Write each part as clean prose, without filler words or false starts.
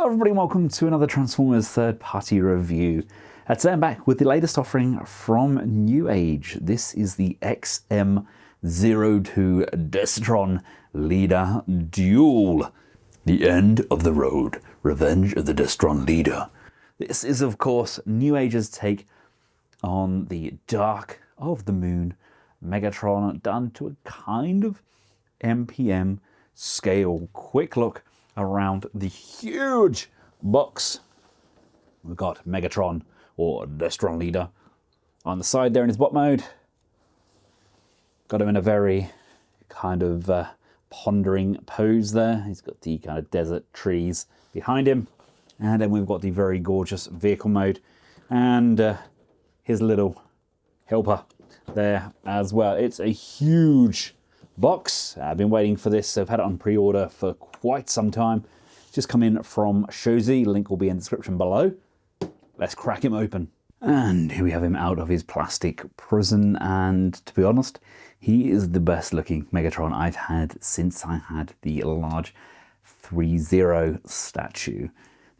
Hello everybody and welcome to another Transformers third-party review. Today I'm back with the latest offering from New Age. This is the XM02 Destron Leader Duel. The end of the road. Revenge of the Destron Leader. This is of course New Age's take on the Dark of the Moon Megatron done to a kind of MPM scale. Quick look around the huge box. We've got Megatron, or Destron Leader, on the side there in his bot mode. Got him in a very kind of pondering pose there. He's got the kind of desert trees behind him. And then we've got the very gorgeous vehicle mode and his little helper there as well. It's a huge box. I've been waiting for this. I've had it on pre-order for quite some time. Just come in from Shozi. Link will be in the description below. Let's crack him open. And here we have him out of his plastic prison. And to be honest, he is the best looking Megatron I've had since I had the large 3-0 statue.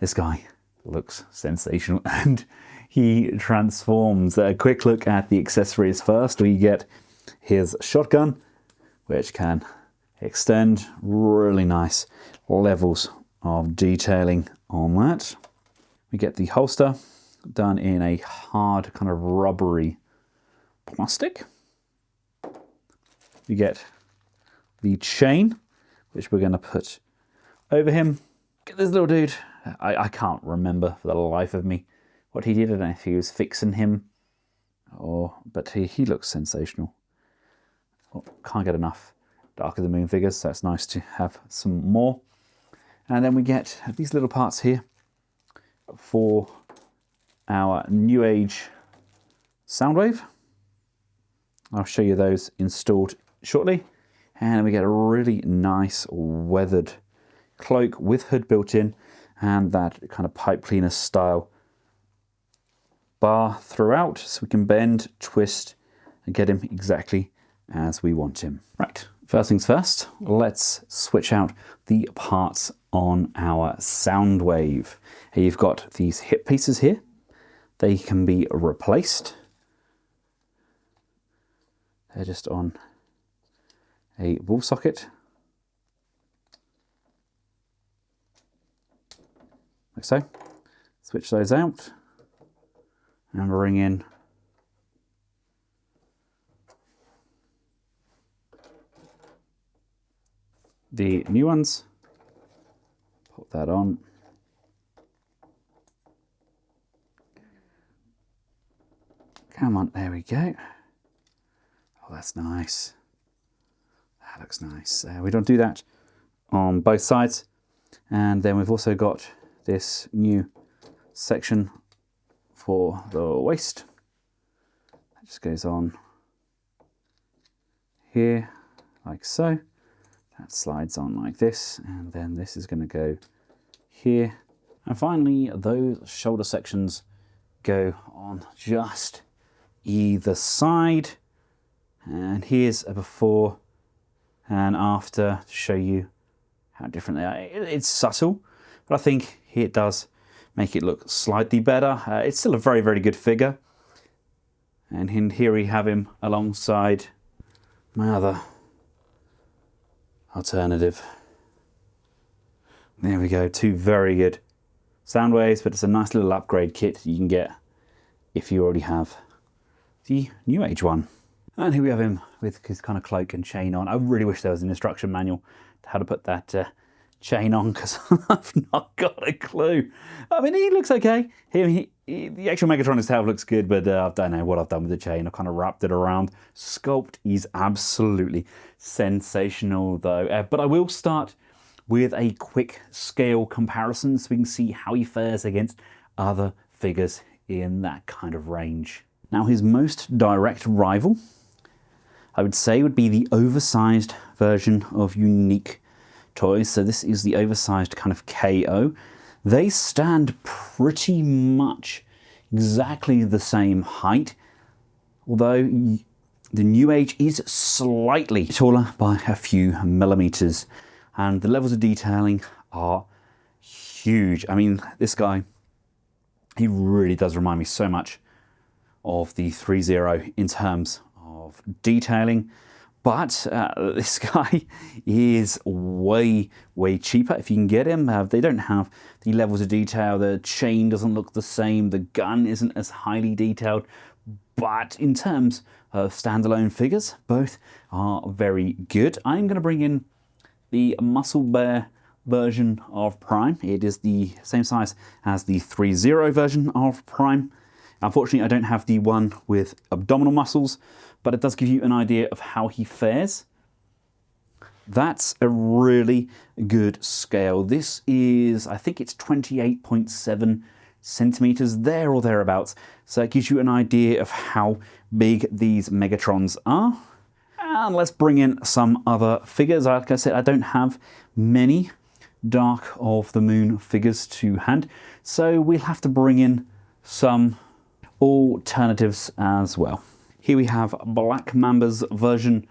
This guy looks sensational and he transforms. A quick look at the accessories first. We get his shotgun, which can extend. Really nice levels of detailing on that. We get the holster done in a hard kind of rubbery plastic. We get the chain, which we're going to put over him. Get this little dude. I can't remember for the life of me what he did. I don't know if he was fixing him but he looks sensational. Can't get enough Dark of the Moon figures, so it's nice to have some more. And then we get these little parts here for our New Age Soundwave. I'll show you those installed shortly. And we get a really nice weathered cloak with hood built in and that kind of pipe cleaner style bar throughout, so we can bend, twist, and get him exactly as we want him. Right, first things first, let's switch out the parts on our Soundwave. Here you've got these hip pieces here. They can be replaced. They're just on a wall socket. Like so. Switch those out and bring in the new ones. Put that on. Come on, there we go. Oh, that's nice. That looks nice. We don't do that on both sides. And then we've also got this new section for the waist. That just goes on here, like so. That slides on like this, and then this is going to go here. And finally, those shoulder sections go on just either side. And here's a before and after to show you how different they are. It's subtle, but I think it does make it look slightly better. It's still a very, very good figure. And here we have him alongside my other alternative. There we go, two very good Soundwaves, but it's a nice little upgrade kit you can get if you already have the New Age one. And here we have him with his kind of cloak and chain on. I really wish there was an instruction manual to how to put that chain on, because I've not got a clue. I mean, he looks okay. The actual Megatron itself looks good, but I don't know what I've done with the chain. I've kind of wrapped it around. Sculpt is absolutely sensational though. But I will start with a quick scale comparison so we can see how he fares against other figures in that kind of range. Now, his most direct rival, I would say, would be the oversized version of Unique Toys. So this is the oversized kind of KO. They stand pretty much exactly the same height, although the New Age is slightly taller by a few millimeters, and the levels of detailing are huge. I mean, this guy, he really does remind me so much of the 3.0 in terms of detailing. But this guy is way, way cheaper if you can get him. They don't have the levels of detail. The chain doesn't look the same. The gun isn't as highly detailed. But in terms of standalone figures, both are very good. I'm going to bring in the Muscle Bear version of Prime. It is the same size as the 3.0 version of Prime. Unfortunately, I don't have the one with abdominal muscles, but it does give you an idea of how he fares. That's a really good scale. This is, I think it's 28.7 centimeters, there or thereabouts. So it gives you an idea of how big these Megatrons are. And let's bring in some other figures. Like I said, I don't have many Dark of the Moon figures to hand, so we'll have to bring in some alternatives as well. Here we have Black Mamba's version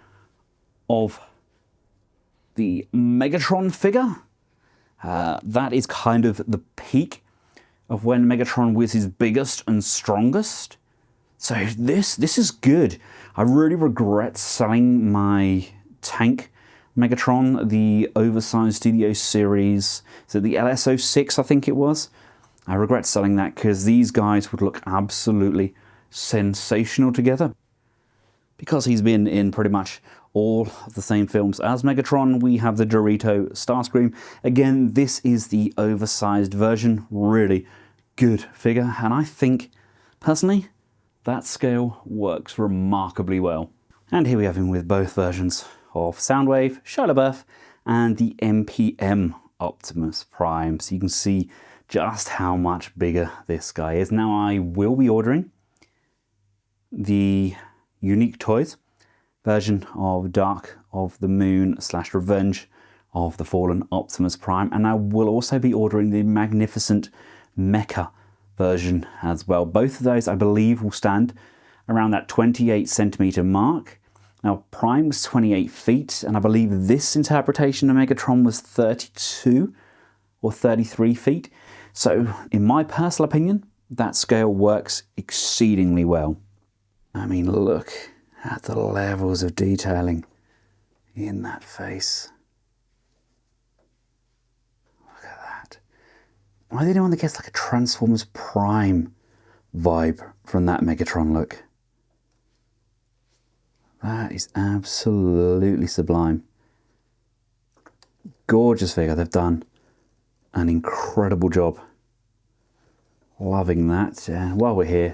of the Megatron figure. That is kind of the peak of when Megatron was his biggest and strongest. So this is good. I really regret selling my tank Megatron, the oversized Studio Series, so the LS06 I think it was. I regret selling that because these guys would look absolutely sensational together. Because he's been in pretty much all of the same films as Megatron, we have the Dorito Starscream. Again, this is the oversized version. Really good figure, and I think, personally, that scale works remarkably well. And here we have him with both versions of Soundwave, Shia LaBeouf, and the MPM Optimus Prime. So you can see just how much bigger this guy is. Now I will be ordering the Unique Toys version of Dark of the Moon / Revenge of the Fallen Optimus Prime, and I will also be ordering the Magnificent Mecha version as well. Both of those I believe will stand around that 28 centimeter mark. Now Prime's 28 feet, and I believe this interpretation of Megatron was 32 or 33 feet. So in my personal opinion, that scale works exceedingly well. I mean, look at the levels of detailing in that face. Look at that. Am I the only one that gets like a Transformers Prime vibe from that Megatron look? That is absolutely sublime. Gorgeous figure. They've done an incredible job. Loving that. While we're here,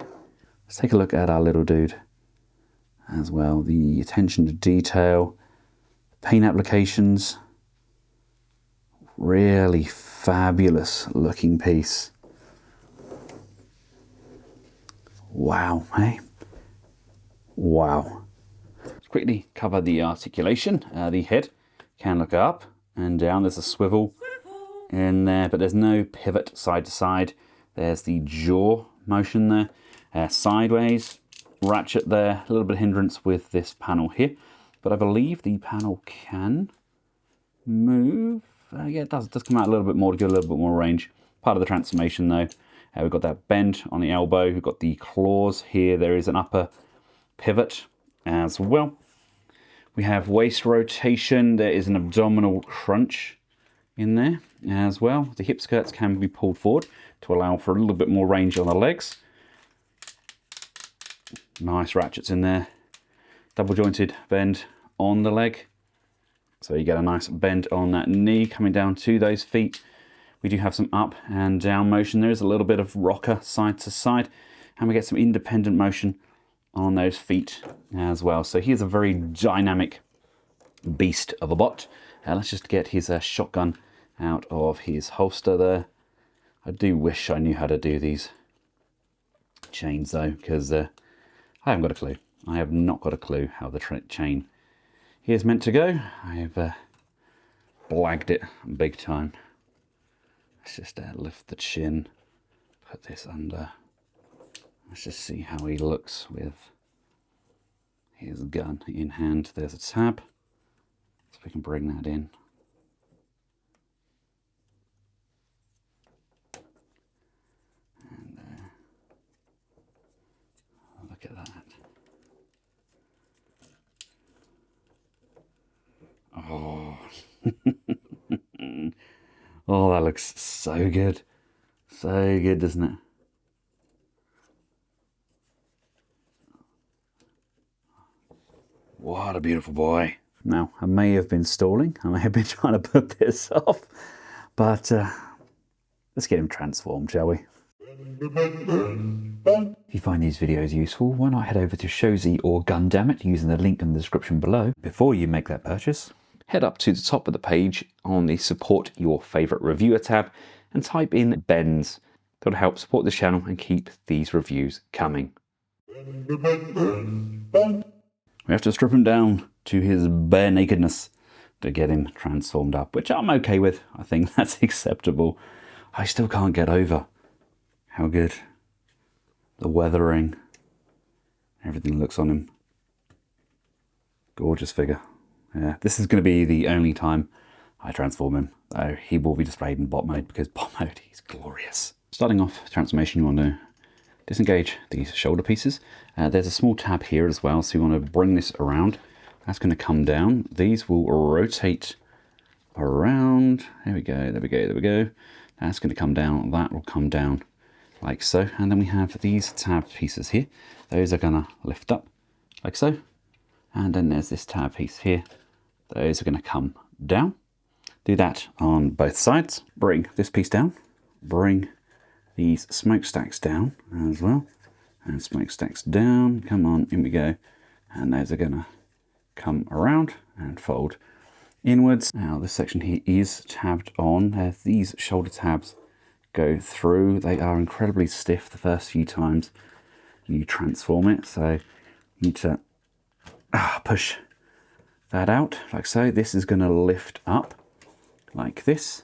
let's take a look at our little dude as well. The attention to detail, paint applications, really fabulous looking piece. Wow, hey? Wow. Let's quickly cover the articulation. The head can look up and down. There's a swivel in there, but there's no pivot side to side. There's the jaw motion there. Sideways, ratchet there, a little bit of hindrance with this panel here, but I believe the panel can move. Yeah, it does come out a little bit more to give a little bit more range. Part of the transformation though. We've got that bend on the elbow, we've got the claws here, there is an upper pivot as well. We have waist rotation, there is an abdominal crunch in there as well. The hip skirts can be pulled forward to allow for a little bit more range on the legs. Nice ratchets in there. Double jointed bend on the leg. So you get a nice bend on that knee coming down to those feet. We do have some up and down motion. There is a little bit of rocker side to side, and we get some independent motion on those feet as well. So here's a very dynamic beast of a bot. Let's just get his shotgun out of his holster there. I do wish I knew how to do these chains though, because I haven't got a clue. I have not got a clue how the chain is meant to go. I've blagged it big time. Let's just lift the chin, put this under. Let's just see how he looks with his gun in hand. There's a tab, so we can bring that in. Oh, that looks so good. So good, doesn't it? What a beautiful boy. Now, I may have been stalling. I may have been trying to put this off. But let's get him transformed, shall we? If you find these videos useful, why not head over to Showzy or Gundamit using the link in the description below. Before you make that purchase, head up to the top of the page on the Support Your Favourite Reviewer tab and type in Benz. That'll help support the channel and keep these reviews coming. We have to strip him down to his bare nakedness to get him transformed up, which I'm okay with. I think that's acceptable. I still can't get over how good the weathering, everything looks on him. Gorgeous figure. Yeah, this is going to be the only time I transform him, though he will be displayed in bot mode, because bot mode, he's glorious. Starting off transformation, you want to disengage these shoulder pieces. There's a small tab here as well, so you want to bring this around. That's going to come down. These will rotate around. There we go, there we go, there we go. That's going to come down. That will come down like so. And then we have these tab pieces here. Those are going to lift up like so. And then there's this tab piece here. Those are going to come down. Do that on both sides. Bring this piece down. Bring these smokestacks down as well. And smokestacks down. Come on, in we go. And those are going to come around and fold inwards. Now this section here is tabbed on. These shoulder tabs go through. They are incredibly stiff the first few times you transform it. So you need to push that out like so. This is going to lift up like this.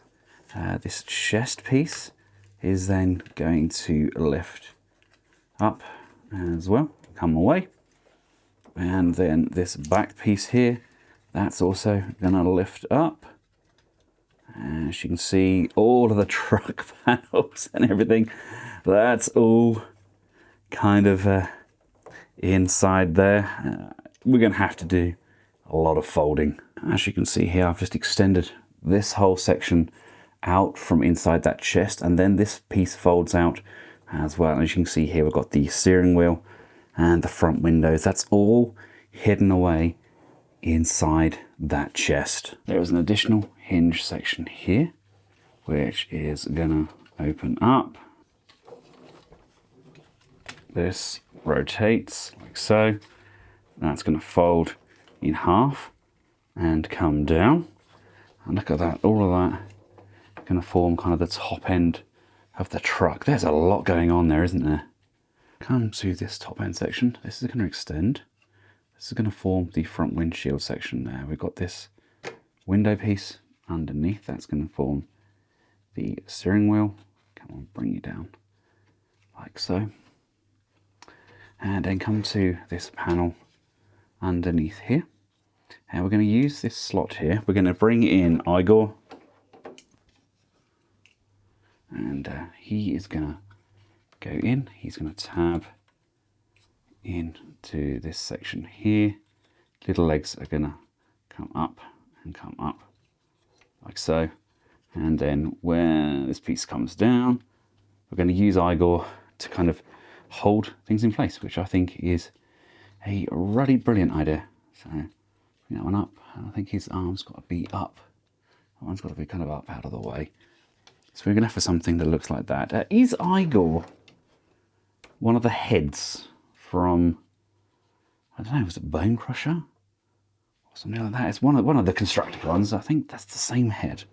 This chest piece is then going to lift up as well, come away. And then this back piece here, that's also going to lift up. As you can see, all of the truck panels and everything, that's all kind of inside there. We're going to have to do a lot of folding. As you can see here, I've just extended this whole section out from inside that chest, and then this piece folds out as well. As you can see here, we've got the steering wheel and the front windows. That's all hidden away inside that chest. There is an additional hinge section here, which is gonna open up. This rotates like so. That's gonna fold in half and come down. And look at that, all of that gonna form kind of the top end of the truck. There's a lot going on there, isn't there? Come to this top end section. This is going to extend. This is going to form the front windshield section there. We've got this window piece underneath. That's going to form the steering wheel. Come on, bring you down like so. And then come to this panel underneath here. And we're going to use this slot here. We're going to bring in Igor. And he is going to go in. He's going to tab into this section here. Little legs are going to come up and come up like so. And then when this piece comes down, we're going to use Igor to kind of hold things in place, which I think is a really brilliant idea. So bring that one up. I think his arm's got to be up. That one's got to be kind of up out of the way. So we're going to have something that looks like that. Is Igor one of the heads from, I don't know, was it Bone Crusher? Or something like that. It's one of the constructed ones. I think that's the same head.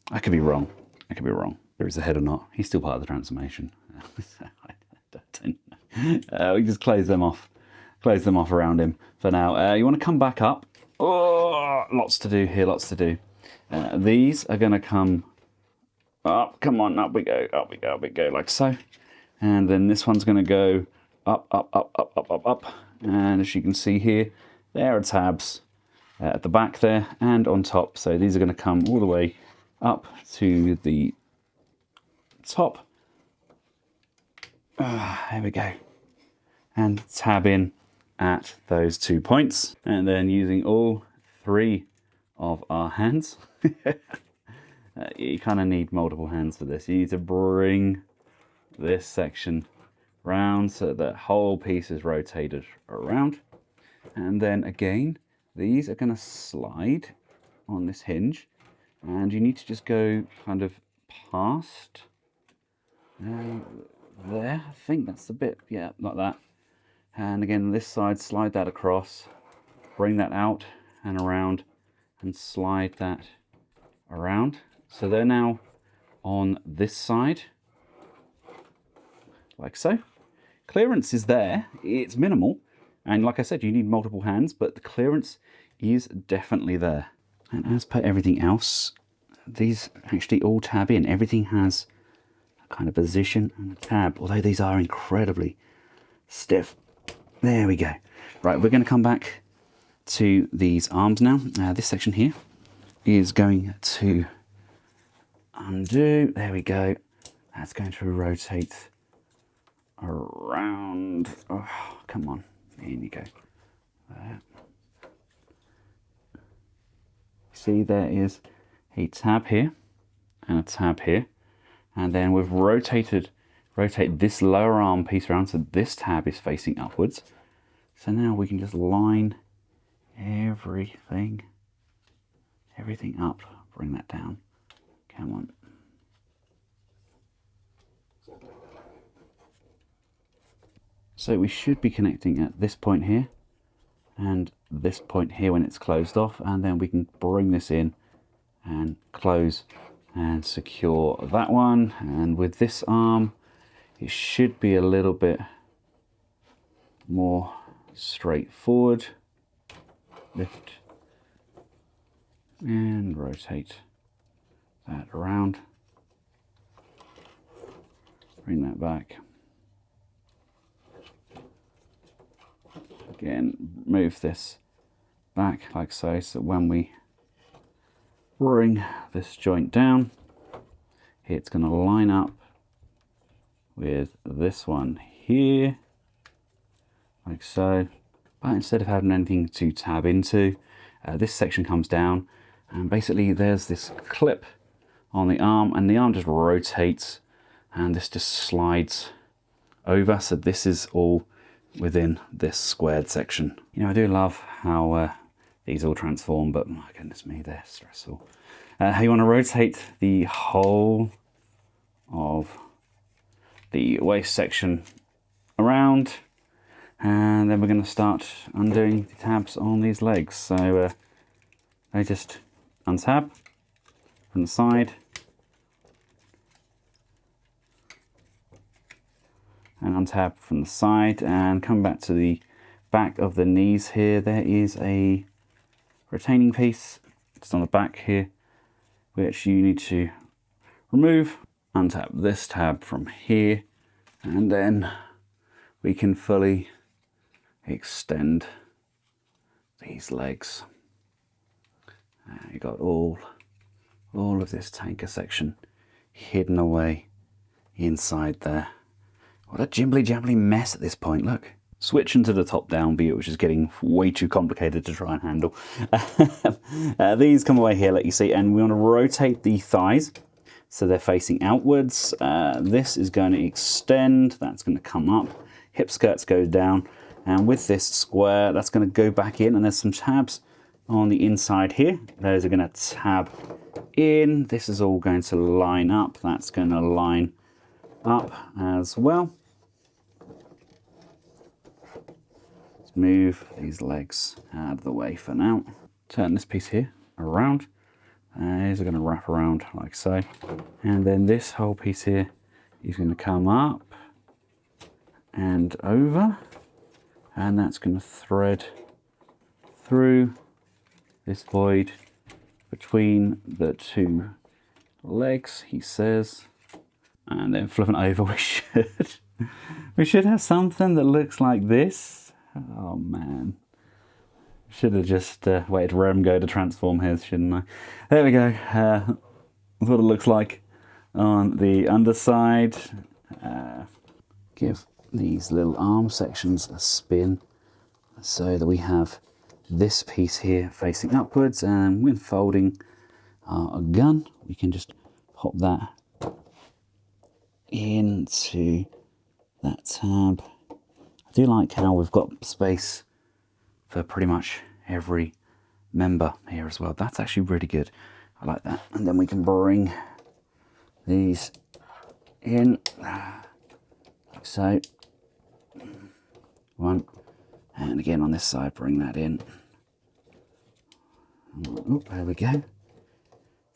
I could be wrong. I could be wrong. There is a head or not. He's still part of the transformation. I don't know. We just close them off. Close them off around him for now. You want to come back up. Oh, lots to do here, lots to do. These are going to come up. Come on, up we go, up we go, up we go, like so. And then this one's going to go up, up, up, up, up, up, up. And as you can see here, there are tabs at the back there and on top. So these are going to come all the way up to the top. There we go. And tab in at those 2 points. And then using all 3 of our hands. You kind of need multiple hands for this. You need to bring this section round so that whole piece is rotated around. And then again, these are going to slide on this hinge, and you need to just go kind of past there. I think that's the bit, yeah, like that. And again, this side, slide that across, bring that out and around, and slide that around. So they're now on this side, like so. Clearance is there, it's minimal, and like I said, you need multiple hands, but the clearance is definitely there. And as per everything else, these actually all tab in. Everything has a kind of position and a tab, although these are incredibly stiff. There we go. Right, we're going to come back to these arms now. This section here is going to undo. There we go. That's going to rotate around. Oh, come on. In you go. There. See, there is a tab here and a tab here, and then we've rotate this lower arm piece around so this tab is facing upwards. So now we can just line everything up, bring that down. Come on. So we should be connecting at this point here and this point here when it's closed off, and then we can bring this in and close and secure that one. And with this arm, it should be a little bit more straightforward. Lift and rotate that around. Bring that back. Again, move this back like so, so when we bring this joint down, it's going to line up with this one here, like so. But instead of having anything to tab into, this section comes down, and basically there's this clip on the arm, and the arm just rotates, and this just slides over. So this is all within this squared section. You know, I do love how these all transform, but my goodness me, they're stressful. How you want to rotate the whole of the waist section around, and then we're going to start undoing the tabs on these legs. So I just untab from the side and untab from the side, and come back to the back of the knees here. There is a retaining piece just on the back here, which you need to remove. Untap this tab from here, and then we can fully extend these legs. You got all of this tanker section hidden away inside there. What a jimbly-jambly mess at this point, look. Switching to the top-down view, which is getting way too complicated to try and handle. These come away here, like you see, and we want to rotate the thighs so they're facing outwards. This is going to extend, that's going to come up. Hip skirts go down, and with this square, that's going to go back in, and there's some tabs on the inside here. Those are going to tab in. This is all going to line up. That's going to line up as well. Let's move these legs out of the way for now. Turn this piece here around. These are going to wrap around like so. And then this whole piece here is going to come up and over. And that's going to thread through this void between the two legs, he says. And then flipping over, we should have something that looks like this. Oh man, should have just waited for Remgo to transform his, shouldn't I? There we go. That's what it looks like on the underside. Give these little arm sections a spin so that we have this piece here facing upwards, and when folding our gun, we can just pop that into that tab. I do like how we've got space for pretty much every member here as well. That's actually really good. I like that. And then we can bring these in like so. One, and again on this side, bring that in. Oh, there we go.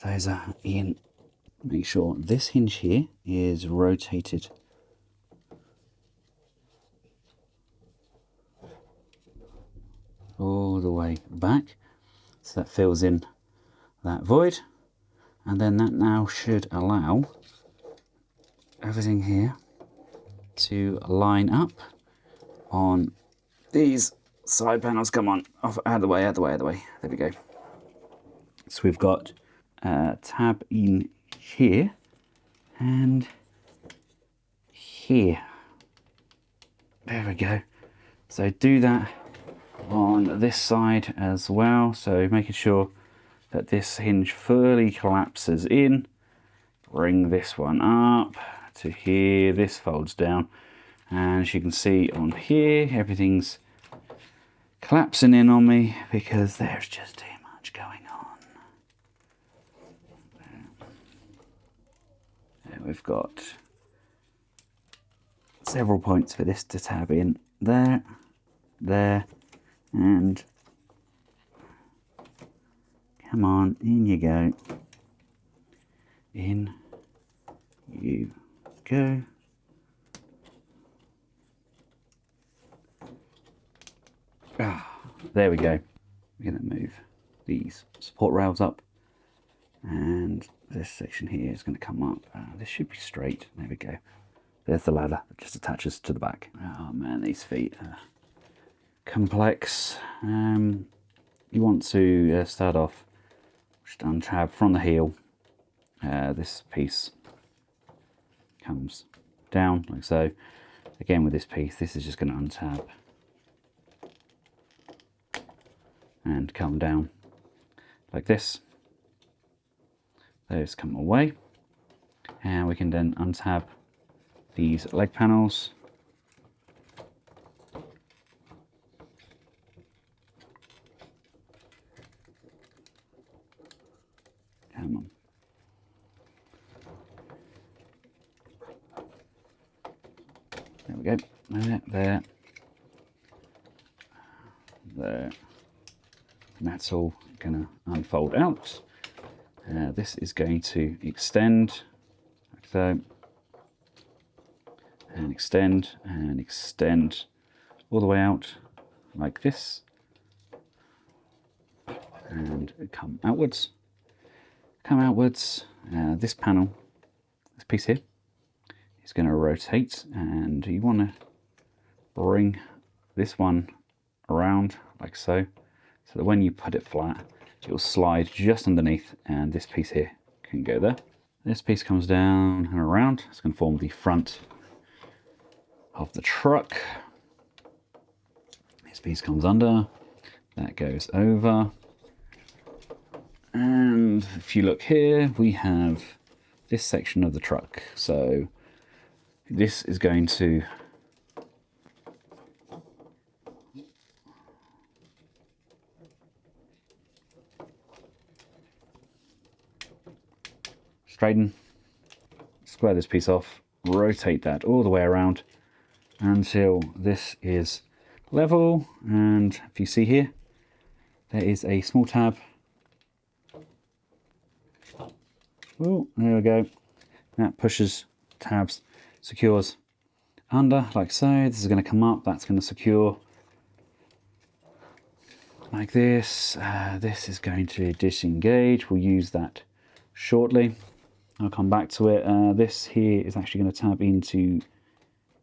Those are in. Make sure this hinge here is rotated all the way back, so that fills in that void, and then that now should allow everything here to line up on these side panels. Come on, off, out of the way, out of the way, out of the way. There we go. So we've got a tab in here and here. There we go. So do that on this side as well. So making sure that this hinge fully collapses in. Bring this one up to here. This folds down. And as you can see on here, everything's collapsing in on me because there's just too much going on. And we've got several points for this to tab in. There, there, and come on, in you go. In you go. There we go. We're going to move these support rails up, and this section here is going to come up. This should be straight. There we go. There's the ladder that just attaches to the back. Oh man, these feet are complex. You want to start off just untab from the heel. This piece comes down like so. Again with this piece, this is just going to untab and come down like this. Those come away, and we can then untab these leg panels. Come on. There we go. There, there, there. And that's all going to unfold out. This is going to extend like so, and extend all the way out like this, and come outwards. This panel, this piece here, is going to rotate, and you want to bring this one around like so, so that when you put it flat, it will slide just underneath, and this piece here can go there. This piece comes down and around. It's going to form the front of the truck. This piece comes under, that goes over. And if you look here, we have this section of the truck. So this is going to straighten, square this piece off, rotate that all the way around until this is level. And if you see here, there is a small tab. Oh, there we go. That pushes tabs, secures under like so. This is going to come up, that's going to secure like this. This is going to disengage. We'll use that shortly. I'll come back to it. This here is actually going to tab into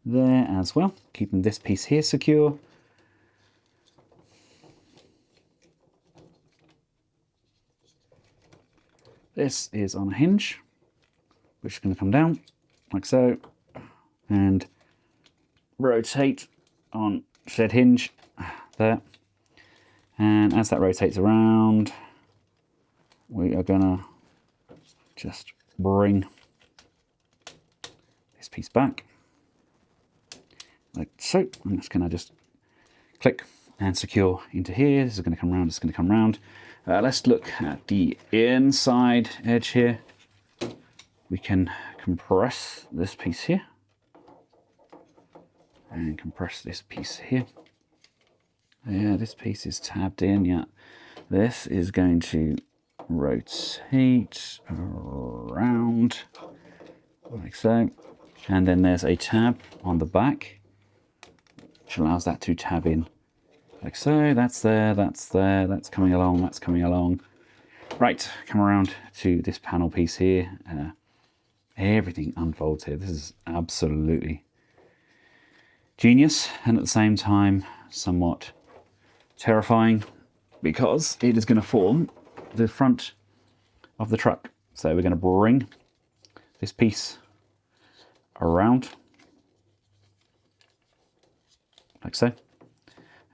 there as well, keeping this piece here secure. This is on a hinge, which is going to come down like so, and rotate on said hinge there. And as that rotates around, we are gonna just bring this piece back, like so. I'm just gonna just click and secure into here. This is gonna come around, it's gonna come around. Let's look at the inside edge here. We can compress this piece here and compress this piece here. Yeah, this piece is tabbed in, yeah. This is going to rotate around like so. And then there's a tab on the back, which allows that to tab in like so. That's there, that's there, that's coming along, that's coming along. Right, come around to this panel piece here. Everything unfolds here. This is absolutely genius, and at the same time somewhat terrifying, because it is going to form the front of the truck. So we're going to bring this piece around like so,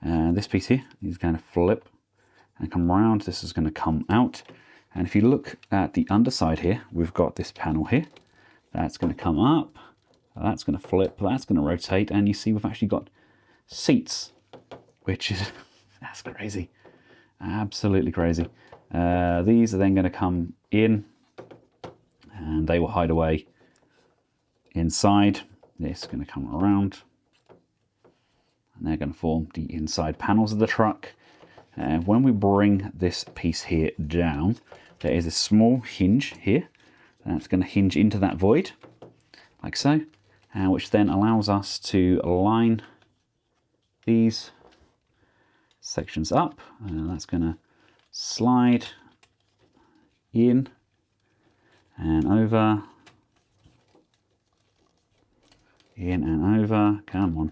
and this piece here is going to flip and come around. This is going to come out, and if you look at the underside here, we've got this panel here that's going to come up, that's going to flip, that's going to rotate, and you see we've actually got seats, which is that's crazy, absolutely crazy. These are then going to come in, and they will hide away inside. This is going to come around, and they're going to form the inside panels of the truck. And when we bring this piece here down, there is a small hinge here that's going to hinge into that void like so, which then allows us to line these sections up. That's going to slide in and over, in and over. Come on.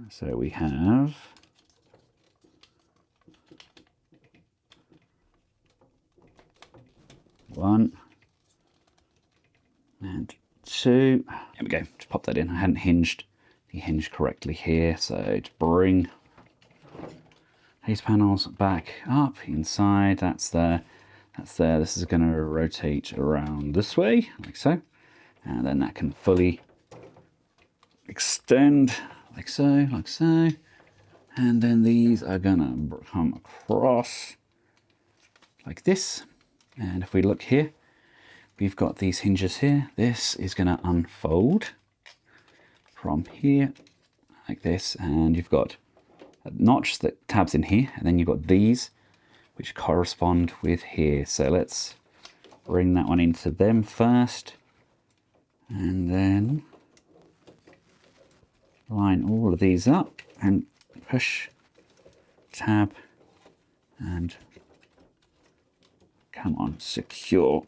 So we have one and two. There we go. Just pop that in. I hadn't hinged the hinge correctly here, so to bring these panels back up inside. That's there. That's there. This is going to rotate around this way, like so, and then that can fully extend like so, like so, and then these are going to come across like this. And if we look here, we've got these hinges here. This is going to unfold from here like this, and you've got a notch that tabs in here, and then you've got these which correspond with here. So let's bring that one into them first, and then line all of these up and push, tab, and come on, secure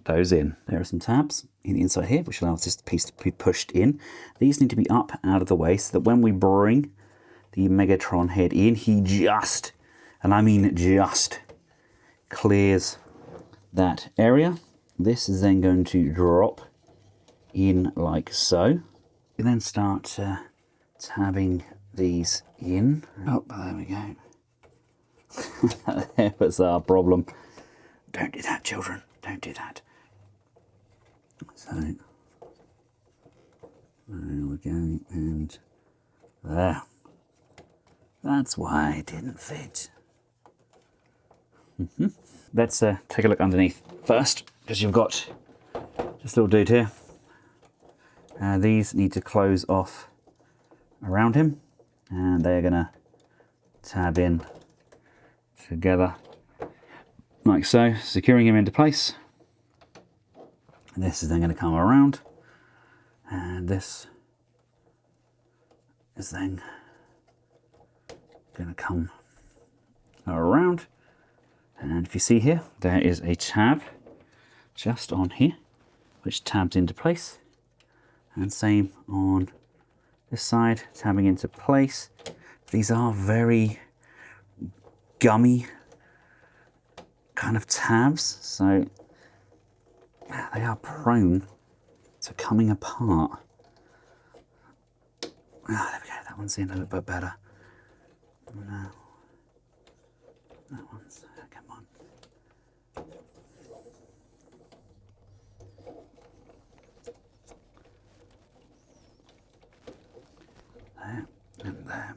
those in. There are some tabs in the inside here which allows this piece to be pushed in. These need to be up out of the way so that when we bring the Megatron head in, he just, and I mean just, clears that area. This is then going to drop in like so. You then start tabbing these in. Oh, there we go. That was our problem. Don't do that, children. Don't do that. So there we go, and there. That's why it didn't fit. Let's take a look underneath first, because you've got this little dude here. These need to close off around him, and they're going to tab in together like so, securing him into place. And this is then going to come around, and this is then going to come around. And if you see here, there is a tab just on here which tabs into place, and same on this side, tabbing into place. These are very gummy kind of tabs, so they are prone to coming apart. There we go, that one's in a little bit better. No. That one's, come on. There and there.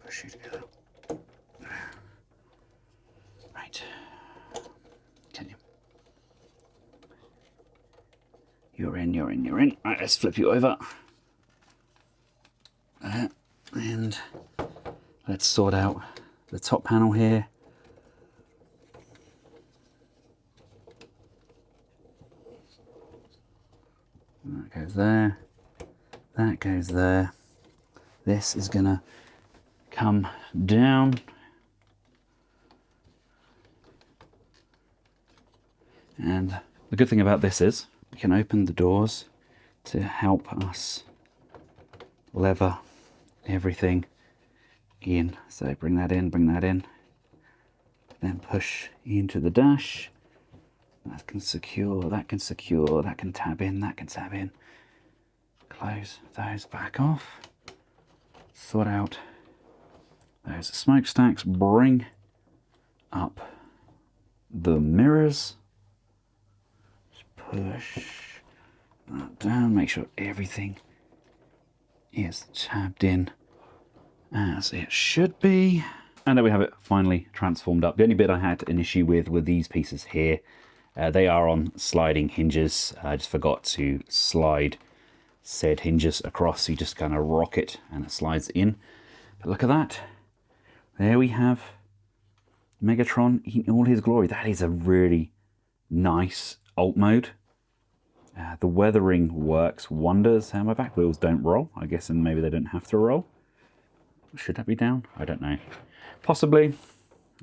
Push you together. Right. Continue. You're in, you're in, you're in. Right, let's flip you over. And let's sort out the top panel here. That goes there. That goes there. This is gonna come down. And the good thing about this is we can open the doors to help us lever everything in. So bring that in, then push into the dash. That can secure, that can secure, that can tab in, that can tab in. Close those back off. Sort out those smokestacks. Bring up the mirrors. Just push that down, make sure everything is tabbed in as it should be. And there we have it, finally transformed up. The only bit I had an issue with were these pieces here. They are on sliding hinges. I just forgot to slide said hinges across, so you just kind of rock it and it slides in. But look at that. There we have Megatron in all his glory. That is a really nice alt mode. The weathering works wonders. How my back wheels don't roll. I guess, and maybe they don't have to roll. Should that be down? I don't know. Possibly.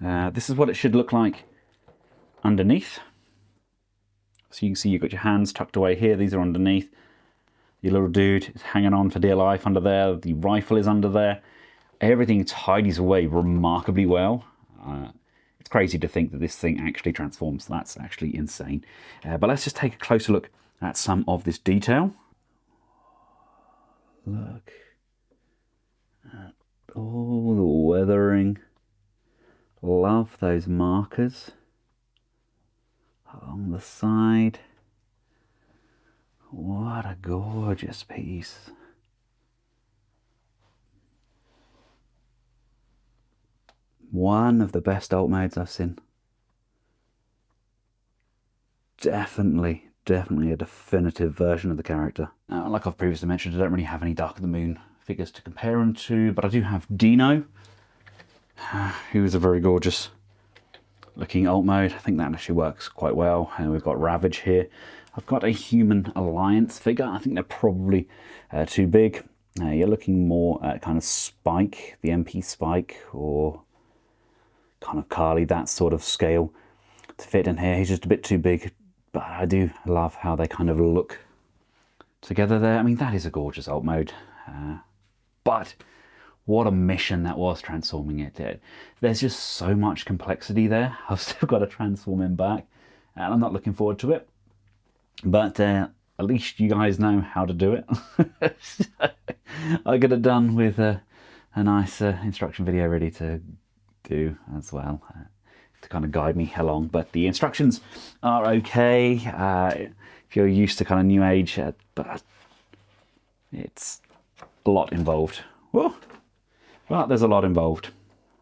This is what it should look like underneath. So you can see you've got your hands tucked away here. These are underneath. Your little dude is hanging on for dear life under there. The rifle is under there. Everything tidies away remarkably well. It's crazy to think that this thing actually transforms. That's actually insane. But let's just take a closer look at some of this detail. Look at all the weathering. Love those markers along the side. What a gorgeous piece. One of the best alt modes I've seen. Definitely a definitive version of the character. Now, like I've previously mentioned, I don't really have any Dark of the Moon figures to compare them to, but I do have Dino, who is a very gorgeous looking alt mode. I think that actually works quite well. And we've got Ravage here. I've got a Human Alliance figure. I think they're probably too big. You're looking more at kind of Spike, the MP Spike, or kind of Carly, that sort of scale to fit in here. He's just a bit too big, but I do love how they kind of look together there. I mean, that is a gorgeous alt mode, but what a mission that was transforming it. There's just so much complexity there. I've still got to transform him back, and I'm not looking forward to it. But at least you guys know how to do it. I could have done with a nice instruction video ready to do as well, to kind of guide me along. But the instructions are okay if you're used to kind of new age, but it's a lot involved. Whoa. Well, there's a lot involved.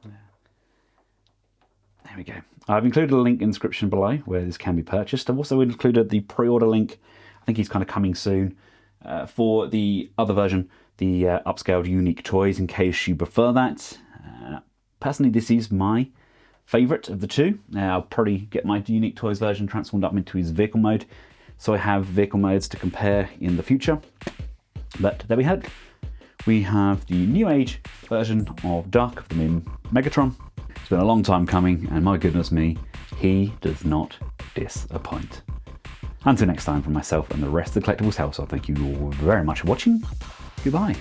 There we go. I've included a link in the description below where this can be purchased. I've also included the pre-order link. I think he's kind of coming soon for the other version, the upscaled unique toys, in case you prefer that. Personally, this is my favourite of the two. I'll probably get my unique toys version transformed up into his vehicle mode, so I have vehicle modes to compare in the future. But there we have it. We have the new age version of Dark of the Moon Megatron. It's been a long time coming, and my goodness me, he does not disappoint. Until next time, from myself and the rest of the Collectibles House, I'll thank you all very much for watching. Goodbye.